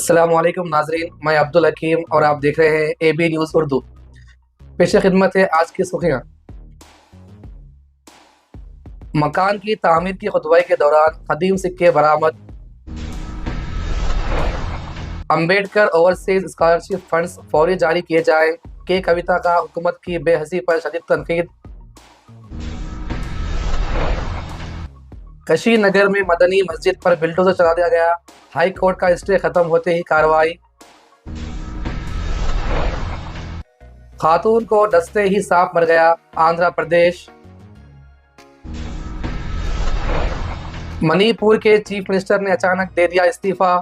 अस्सलामु अलैकुम नाजरीन, मैं अब्दुल हकीम और आप देख रहे हैं AB न्यूज़ उर्दू। पेश खिदमत है आज की सुर्खियाँ। मकान की तामीर की खुदवाई के दौरान कदीम सिक्के बरामद। अम्बेडकर ओवरसीज स्कॉलरशिप फंड्स फौरी जारी किए जाएं। के कविता का हुकूमत की बेहसी पर शदीद तनकीद। कशी नगर में मदनी मस्जिद पर बिल्डोजर चला दिया गया। हाई कोर्ट का स्टे खत्म होते ही कार्रवाई। खातून को डसते ही सांप मर गया, आंध्र प्रदेश। मणिपुर के चीफ मिनिस्टर ने अचानक दे दिया इस्तीफा।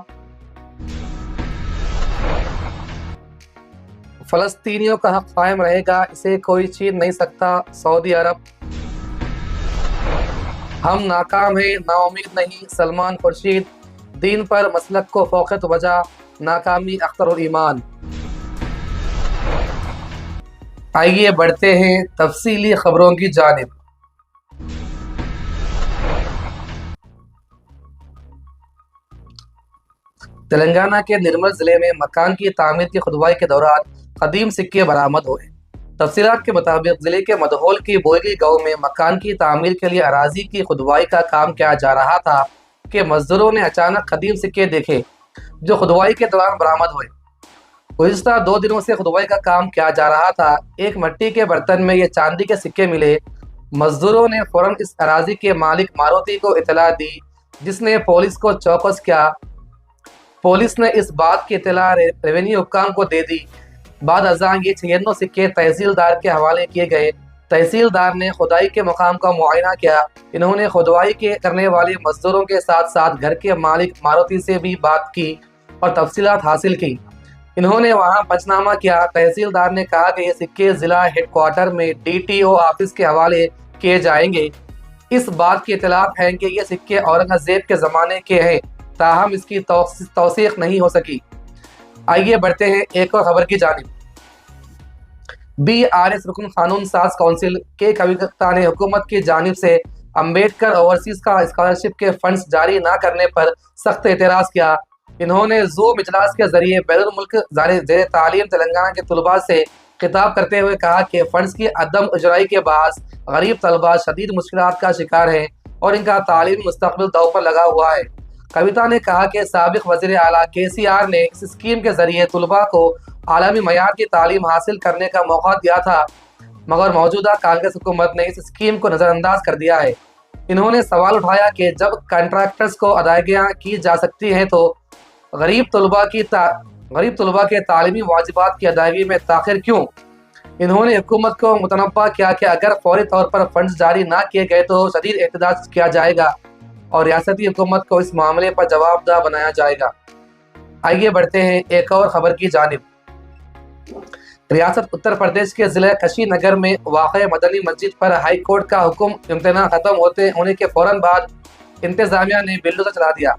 फलस्तीनियों का हक कायम रहेगा, इसे कोई छीन नहीं सकता, सऊदी अरब। हम नाकाम हैं, नाउमीद नहीं, सलमान खुर्शीद। दीन पर मसलक को फौकत वजह, नाकामी अख्तर ईमान। आइए बढ़ते हैं तफसीली खबरों की जानिब। तेलंगाना के निर्मल जिले में मकान की तामीर की खुदवाई के दौरान कदीम सिक्के बरामद हुए। तफसीलात के मुताबिक जिले के मदहोल की बोयली गांव में मकान की तामीर के लिए अराजी की खुदवाई का काम किया जा रहा था कि मजदूरों ने अचानक कदीम सिक्के देखे जो खुदवाई के दौरान बरामद हुए। गुज़िश्ता 2 दिनों से खुदवाई का काम किया जा रहा था। एक मिट्टी के बर्तन में ये चांदी के सिक्के मिले। मजदूरों ने फौरन इस अराजी के मालिक मारुति को इतला दी, जिसने पुलिस को चौकस किया। पुलिस ने इस बात की इतला रेवेन्यू हुक्काम को दे दी। बाद अज़ां ये 96 सिक्के तहसीलदार के हवाले किए गए। तहसीलदार ने खुदाई के मकाम का मुआयना किया। इन्होंने खुदवाई के करने वाले मजदूरों के साथ साथ घर के मालिक मारुति से भी बात की और तफसीलात हासिल की। इन्होंने वहां पंचनामा किया। तहसीलदार ने कहा कि ये सिक्के जिला हेडक्वार्टर में DTO ऑफिस के हवाले किए जाएंगे। इस बात की इतलात है कि ये सिक्के औरंगजेब के ज़माने के हैं, ताहम इसकी तौसीक नहीं हो सकी। आइए बढ़ते हैं एक और खबर की जानिब। BRS रुकन कानून साज काउंसिल के कविता ने हुकूमत की जानिब से अम्बेडकर ओवरसीज का स्कॉलरशिप के फंड्स जारी न करने पर सख्त एतराज़ किया। इन्होंने ज़ूम इजलास के जरिए बैरुल मुल्क ज़ेर तालीम तेलंगाना के तलबा से खिताब करते हुए कहा कि फंड्स की अदम उजराई के बायस गरीब तलबा शदीद मुश्किलात का शिकार हैं और इनका तालीमी मुस्तकबिल दांव पर लगा हुआ है। कविता ने कहा कि साबिक वज़ीर आला KCR ने इस स्कीम के जरिए तलबा को आलमी मयार की तालीम हासिल करने का मौका दिया था, मगर मौजूदा कांग्रेस हुकूमत ने इस स्कीम को नज़रअंदाज कर दिया है। इन्होंने सवाल उठाया कि जब कॉन्ट्रैक्टर्स को अदायगियाँ की जा सकती हैं तो गरीब तलबा के तालीमी वाजिबात की अदायगी में ताख़िर क्यों। इन्होंने हुकूमत को मुतनब्बा किया कि अगर फौरी तौर पर फंड्स जारी ना किए गए तो शदीद एहतजाज किया जाएगा और रियासती हुकूमत को इस मामले पर जवाबदेह बनाया जाएगा। आइए बढ़ते हैं एक और खबर की जानिब। रियासत उत्तर प्रदेश के ज़िले कशी नगर में वाक़े मदनी मस्जिद पर हाई कोर्ट का हुक्म इम्तना ख़त्म होने के फ़ौरन बाद इंतज़ामिया ने बिल्डोज़र चला दिया।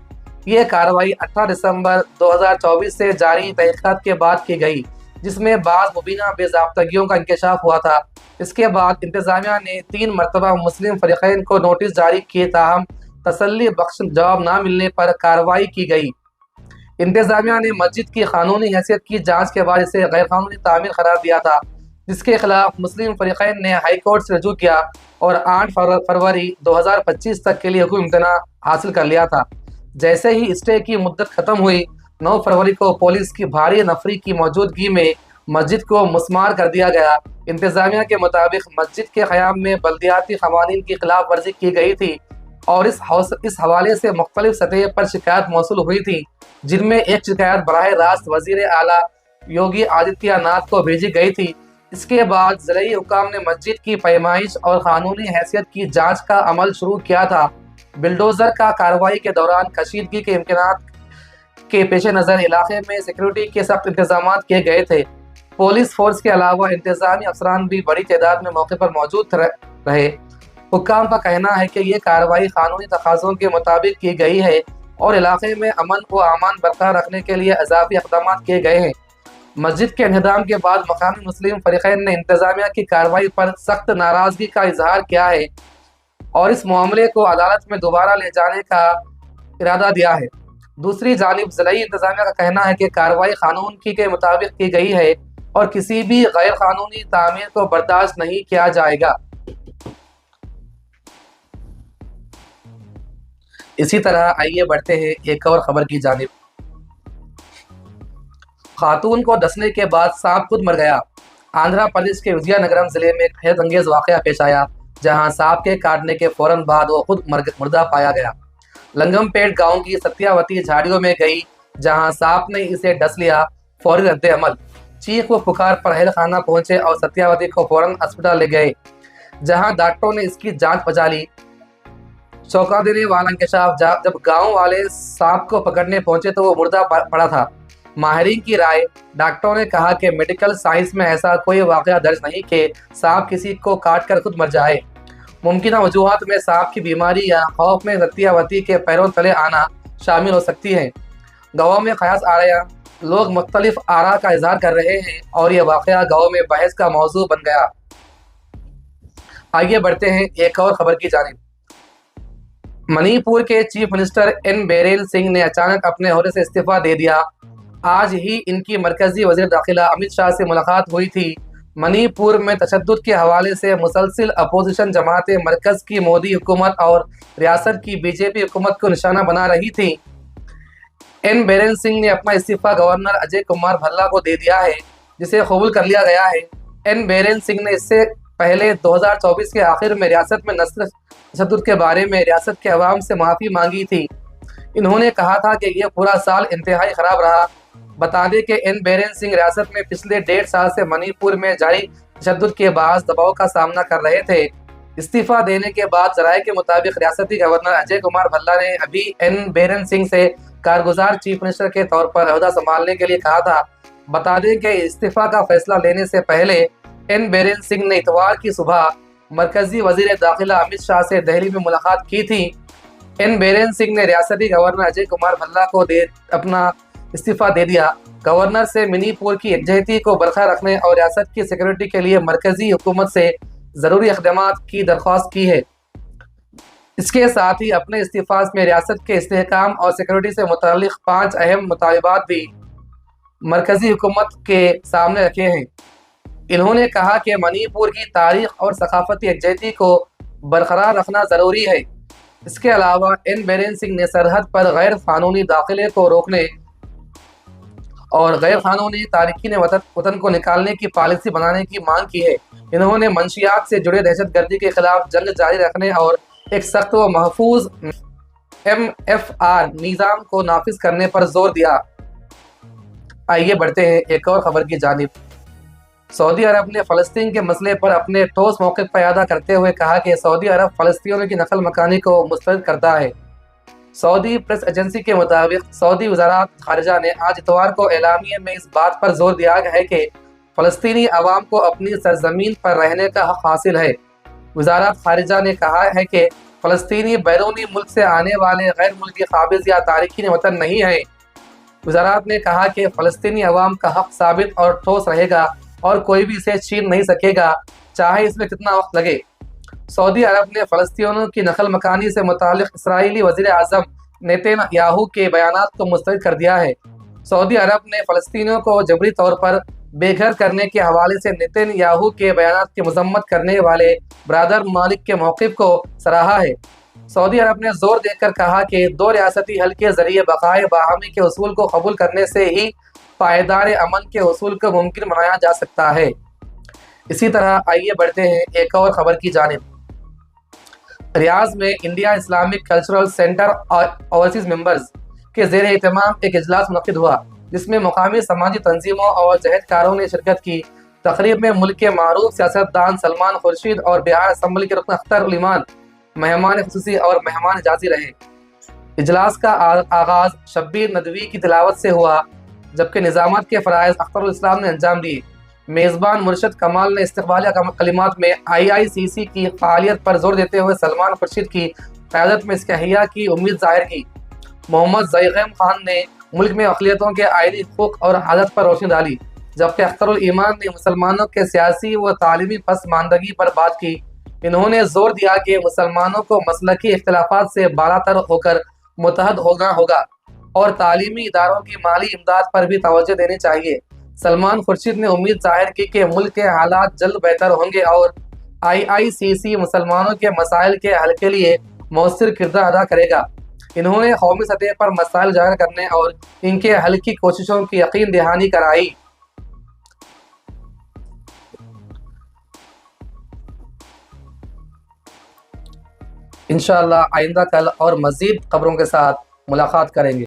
ये कार्रवाई 18 दिसंबर 2024 से जारी तहक़ीक़ात के बाद की गई, जिसमें बाज़ मुबीना बेज़ाब्तगियों का इंकशाफ हुआ था। इसके बाद इंतज़ामिया ने 3 मरतबा मुस्लिम फ़रीक़ैन को नोटिस जारी किए, ताहम तसल्ली बख्श जवाब ना मिलने पर कार्रवाई की गई। इंतज़ामिया ने मस्जिद की कानूनी हैसियत की जांच के बाद इसे गैर कानूनी तामीर करार दिया था, जिसके खिलाफ मुस्लिम फ़रीक़ैन ने हाई कोर्ट से रजू किया और 8 फरवरी 2025 तक के लिए हुक्म इम्तना हासिल कर लिया था। जैसे ही स्टे की मुद्दत ख़त्म हुई, 9 फरवरी को पुलिस की भारी नफरी की मौजूदगी में मस्जिद को मुस्मार कर दिया गया। इंतज़ामिया के मुताबिक मस्जिद के क़याम में बल्दियाती क़वानीन की खिलाफ वर्जी की गई थी और इस हवाले से मुख्तलिफ सतह पर शिकायत मौसूल हुई थी, जिनमें एक शिकायत बराह रास्त वज़ीर आला योगी आदित्यनाथ को भेजी गई थी। इसके बाद ज़िलाई हुकाम ने मस्जिद की पैमाइश और कानूनी हैसियत की जांच का अमल शुरू किया था। बिल्डोज़र का कार्रवाई के दौरान कशीदगी के इम्कानात के पेश नज़र इलाके में सिक्योरिटी के सख्त इंतजाम किए गए थे। पुलिस फोर्स के अलावा इंतजामी अफसरान भी बड़ी तादाद में मौके पर मौजूद रहे। हुक्काम का कहना है कि ये कार्रवाई कानूनी तकाज़ों के मुताबिक की गई है और इलाके में अमन व अमान बरकरार रखने के लिए इजाफी इक़दाम किए गए हैं। मस्जिद के इंहदाम के बाद मकामी मुस्लिम फ़रीक़ैन ने इंतज़ामिया की कार्रवाई पर सख्त नाराज़गी का इजहार किया है और इस मामले को अदालत में दोबारा ले जाने का इरादा दिया है। दूसरी जानिब ज़िलाई इंतज़ामिया का कहना है कि कार्रवाई कानून के मुताबिक की गई है और किसी भी गैर कानूनी तामीर को बर्दाश्त नहीं किया जाएगा। इसी तरह आइए बढ़ते हैं एक और खबर की जानिब। खातून को डसने के बाद सांप खुद मर गया। आंध्र प्रदेश के विजयनगरम जिले में एक हैरत अंगेज वाकया पेश आया, जहां सांप के काटने के फौरन बाद वो खुद मुर्दा पाया गया। लंगमपेट गांव की सत्यावती झाड़ियों में गई, जहां सांप ने इसे डस लिया। फौरी रद्द अमल, चीख व पुकार पर अहल खाना पहुंचे और सत्यावती को फौरन अस्पताल ले गए, जहां डॉक्टरों ने इसकी जांच बचा ली। चौंका देने वाला इंकशाफ, जब गांव वाले सांप को पकड़ने पहुंचे तो वो मुर्दा पड़ा था। माहिरीन की राय, डॉक्टरों ने कहा कि मेडिकल साइंस में ऐसा कोई वाकया दर्ज नहीं कि सांप किसी को काट कर खुद मर जाए। मुमकिन वजूहात में सांप की बीमारी या खौफ में सत्यावती के पैरों तले आना शामिल हो सकती है। गाँव में कयास आ रहा, लोग मुख्तलिफ आरा का इजहार कर रहे हैं और यह वाकया गाँव में बहस का मौजू बन गया। आगे बढ़ते हैं एक और खबर की जानिब। मणिपुर के chief minister N Biren Singh ने अचानक अपने ओहदे से इस्तीफा दे दिया। आज ही इनकी मरकजी वज़ीर दाखिला अमित शाह से मुलाकात हुई थी। मणिपुर में तशद्दुद के हवाले से मुसलसिल अपोजिशन जमातें मरकज़ की मोदी हुकूमत और रियासत की बीजेपी हुकूमत को निशाना बना रही थी। एन बीरेन सिंह ने अपना इस्तीफा गवर्नर अजय कुमार भल्ला को दे दिया है, जिसे कबूल कर लिया गया है। एन बीरेन सिंह ने इससे पहले 2024 के आखिर में रियासत में नस्ल तशद्दुद के बारे में रियासत के अवाम से माफ़ी मांगी थी। इन्होंने कहा था कि यह पूरा साल इंतहाई ख़राब रहा। बता दें कि एन बीरेन सिंह रियासत में पिछले 1.5 साल से मणिपुर में जारी तशद्दुद के बाद दबाव का सामना कर रहे थे। इस्तीफा देने के बाद जराये के मुताबिक रियासती गवर्नर अजय कुमार भल्ला ने अभी एन बीरेन सिंह से कारगुजार चीफ मिनिस्टर के तौर पर अहदा संभालने के लिए कहा था। बता दें कि इस्तीफा का फैसला लेने से पहले एन बीरेन सिंह ने इतवार की सुबह मरकजी वजीर दाखिला अमित शाह से दिल्ली में मुलाकात की थी। एन बीरेन सिंह ने रियासती गवर्नर अजय कुमार भल्ला को अपना इस्तीफा दे दिया। गवर्नर से मणिपुर की यकजहती को बरकरार रखने और रियासत की सिक्योरिटी के लिए मरकजी हुकूमत से ज़रूरी इक़दामात की दरख्वास्त की है। इसके साथ ही अपने इस्तीफा में रियासत के इस्तेहकाम और सिक्योरिटी से मुताल्लिक़ 5 अहम मुतालबात भी मरकजी हुकूमत के सामने रखे हैं। इन्होंने कहा कि मणिपुर की तारीख और सकाफती यकजहती को बरकरार रखना ज़रूरी है। इसके अलावा एन बीरेन सिंह ने सरहद पर गैर कानूनी दाखिले को रोकने और गैर कानूनी तारकीन वतन को निकालने की पॉलिसी बनाने की मांग की है। इन्होंने मंशियात से जुड़े दहशतगर्दी के खिलाफ जंग जारी रखने और एक सख्त व महफूज MFR निज़ाम को नाफिज करने पर जोर दिया। आइए बढ़ते हैं एक और खबर की जानिब। सऊदी अरब ने फ़लस्तीन के मसले पर अपने ठोस मौक़िफ़ का अदा करते हुए कहा कि सऊदी अरब फ़लस्तीनियों की नकल मकानी को मुस्तरद करता है। सऊदी प्रेस एजेंसी के मुताबिक सऊदी वज़ारत ख़ारिजा ने आज इतवार को एलामिये में इस बात पर जोर दिया है कि फ़लस्तीनी अवाम को अपनी सरजमीन पर रहने का हक़ हासिल है। वज़ारत ख़ारिजा ने कहा है कि फ़लस्तीनी बैरूनी मुल्क से आने वाले गैर मुल्की काबिज़ या तारकीन वतन नहीं है। वज़ारत ने कहा कि फ़लस्तीनी अवाम का हक़ साबित और ठोस रहेगा और कोई भी इसे छीन नहीं सकेगा, चाहे इसमें कितना वक्त लगे। सऊदी अरब ने फ़लस्तीनियों की नकल मकानी से मुताल्लिक़ इसराइली वज़ीर आज़म नेतन्याहू के बयानात को मुस्तरद कर दिया है। सऊदी अरब ने फ़लस्तीनियों को जबरी तौर पर बेघर करने के हवाले से नेतन्याहू के बयानात की मज़म्मत करने वाले ब्रादर मालिक के मौक़िफ़ को सराहा है। सऊदी अरब ने जोर देकर कहा कि 2 रियासती हल के ज़रिए बक़ाए बाहमी के उसूल को कबूल करने से ही पायदार अमन के उसूल को मुमकिन बनाया जा सकता है। इसी तरह आइए बढ़ते हैं एक और ख़बर की जानिब। रियाज में इंडिया इस्लामिक कल्चरल सेंटर और ओवरसीज़ मेंबर्स के ज़ेर एहतमाम एक इजलास मुनक़िद हुआ, जिसमें मकामी समाजी तंजीमों और जहदकारों ने शिरकत की। तकरीब में मुल्क के मारूफ सियासतदान सलमान खुर्शीद और बिहार असम्बली के रुकन अख्तर उल ईमान मेहमान ख़ुसूसी और मेहमान इजाज़ी रहे। इजलास का आगाज़ शब्बीर नदवी की तिलावत से हुआ, जबकि निज़ामत के फ़राइज़ अख्तर उल इस्लाम ने अंजाम दिए। मेज़बान मुर्शद कमाल ने इस्तक़बालिया कलिमात में IICC की फ़ालियत पर जोर देते हुए सलमान खुर्शीद की क़यादत में इसके अहिया की उम्मीद ज़ाहिर की। मोहम्मद ज़ैग़म खान ने मुल्क में अक़लियतों के आइनी हुकूक़ और हालत पर रोशनी डाली, जबकि अख्तर उल ईमान ने मुसलमानों के सियासी व तालीमी पसमानदगी पर बात की। इन्होंने जोर दिया कि मुसलमानों को मसलकी इख्तिलाफ़ात से बालातर होकर मुत्तहद होना होगा। اور تعلیمی اداروں کی مالی امداد پر بھی توجہ دینی چاہیے۔ سلمان خورشید نے امید ظاہر کی کہ ملک کے حالات جلد بہتر ہوں گے اور IICC مسلمانوں کے مسائل کے حل کے لیے مؤثر کردار ادا کرے گا۔ انہوں نے قومی سطح پر مسائل اجاگر کرنے اور ان کے حل کی کوششوں کی یقین دہانی کرائی۔ انشاءاللہ آئندہ کل اور مزید خبروں کے ساتھ ملاقات کریں گے۔